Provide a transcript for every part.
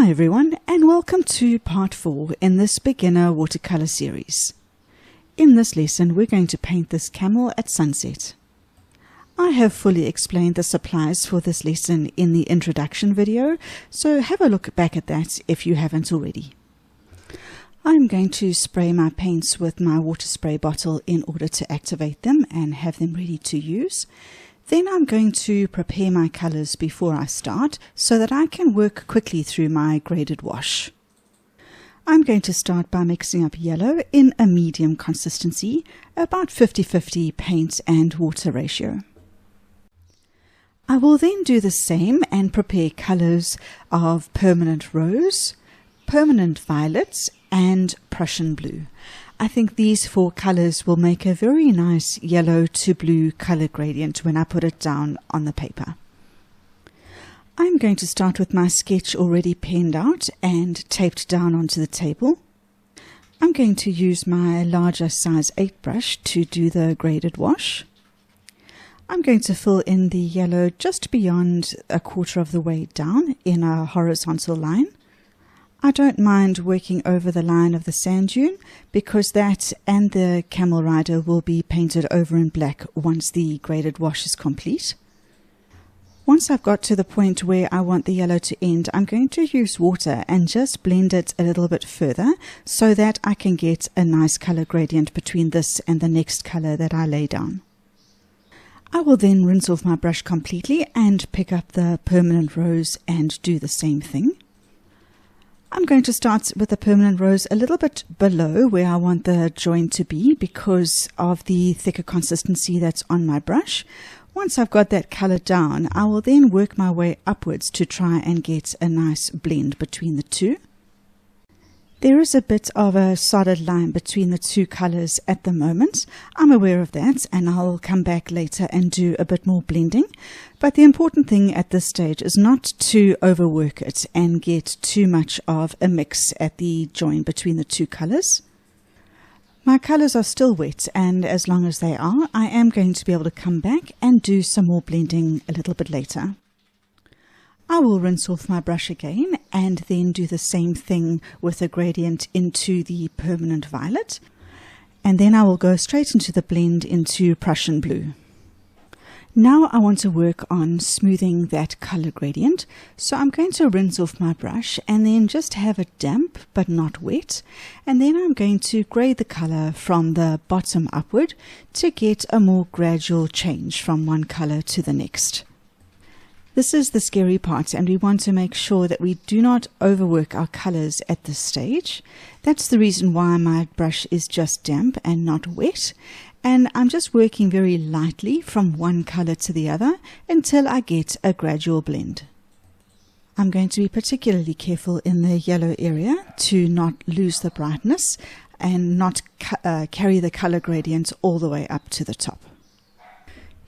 Hi everyone, and welcome to part 4 in this beginner watercolor series. In this lesson we're going to paint this camel at sunset. I have fully explained the supplies for this lesson in the introduction video, so have a look back at that if you haven't already. I'm going to spray my paints with my water spray bottle in order to activate them and have them ready to use. Then I'm going to prepare my colors before I start so that I can work quickly through my graded wash. I'm going to start by mixing up yellow in a medium consistency, about 50-50 paint and water ratio. I will then do the same and prepare colors of permanent rose, permanent violet and Prussian blue. I think these 4 colors will make a very nice yellow to blue color gradient when I put it down on the paper. I'm going to start with my sketch already penned out and taped down onto the table. I'm going to use my larger size 8 brush to do the graded wash. I'm going to fill in the yellow just beyond a quarter of the way down in a horizontal line. I don't mind working over the line of the sand dune because that and the camel rider will be painted over in black once the graded wash is complete. Once I've got to the point where I want the yellow to end, I'm going to use water and just blend it a little bit further so that I can get a nice color gradient between this and the next color that I lay down. I will then rinse off my brush completely and pick up the permanent rose and do the same thing. I'm going to start with the permanent rose a little bit below where I want the join to be because of the thicker consistency that's on my brush. Once I've got that color down, I will then work my way upwards to try and get a nice blend between the two. There is a bit of a solid line between the 2 colors at the moment. I'm aware of that and I'll come back later and do a bit more blending. But the important thing at this stage is not to overwork it and get too much of a mix at the join between the 2 colors. My colors are still wet, and as long as they are, I am going to be able to come back and do some more blending a little bit later. I will rinse off my brush again and then do the same thing with a gradient into the permanent violet, and then I will go straight into the blend into Prussian blue. Now I want to work on smoothing that color gradient, so I'm going to rinse off my brush and then just have it damp but not wet, and then I'm going to grade the color from the bottom upward to get a more gradual change from one color to the next. This is the scary part, and we want to make sure that we do not overwork our colors at this stage. That's the reason why my brush is just damp and not wet, and I'm just working very lightly from one color to the other until I get a gradual blend. I'm going to be particularly careful in the yellow area to not lose the brightness and not carry the color gradient all the way up to the top.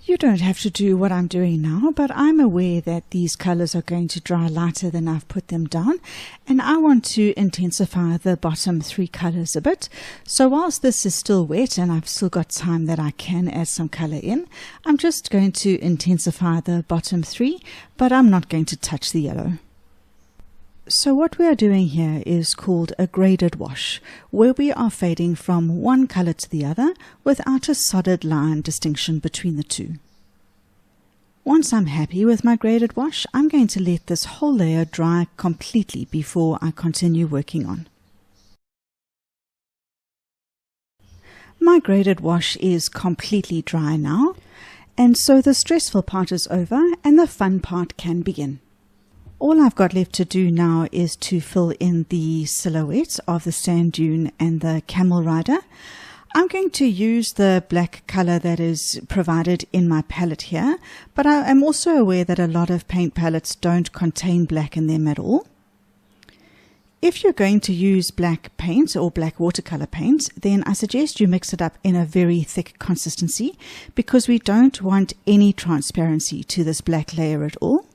You don't have to do what I'm doing now, but I'm aware that these colors are going to dry lighter than I've put them down, and I want to intensify the bottom 3 colors a bit. So whilst this is still wet and I've still got time that I can add some color in, I'm just going to intensify the bottom 3, but I'm not going to touch the yellow. So what we are doing here is called a graded wash, where we are fading from one color to the other without a solid line distinction between the 2. Once I'm happy with my graded wash, I'm going to let this whole layer dry completely before I continue working on. My graded wash is completely dry now, and so the stressful part is over and the fun part can begin. All I've got left to do now is to fill in the silhouette of the sand dune and the camel rider. I'm going to use the black color that is provided in my palette here, but I am also aware that a lot of paint palettes don't contain black in them at all. If you're going to use black paint or black watercolor paint, then I suggest you mix it up in a very thick consistency because we don't want any transparency to this black layer at all.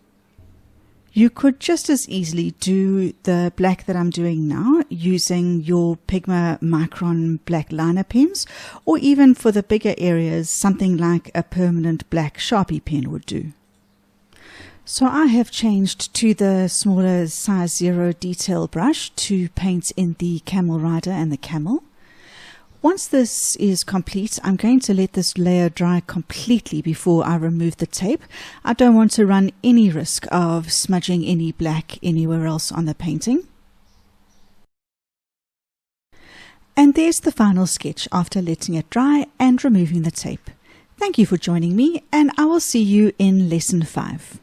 You could just as easily do the black that I'm doing now using your Pigma Micron black liner pens, or even for the bigger areas, something like a permanent black Sharpie pen would do. So I have changed to the smaller size 0 detail brush to paint in the camel rider and the camel. Once this is complete, I'm going to let this layer dry completely before I remove the tape. I don't want to run any risk of smudging any black anywhere else on the painting. And there's the final sketch after letting it dry and removing the tape. Thank you for joining me, and I will see you in Lesson 5.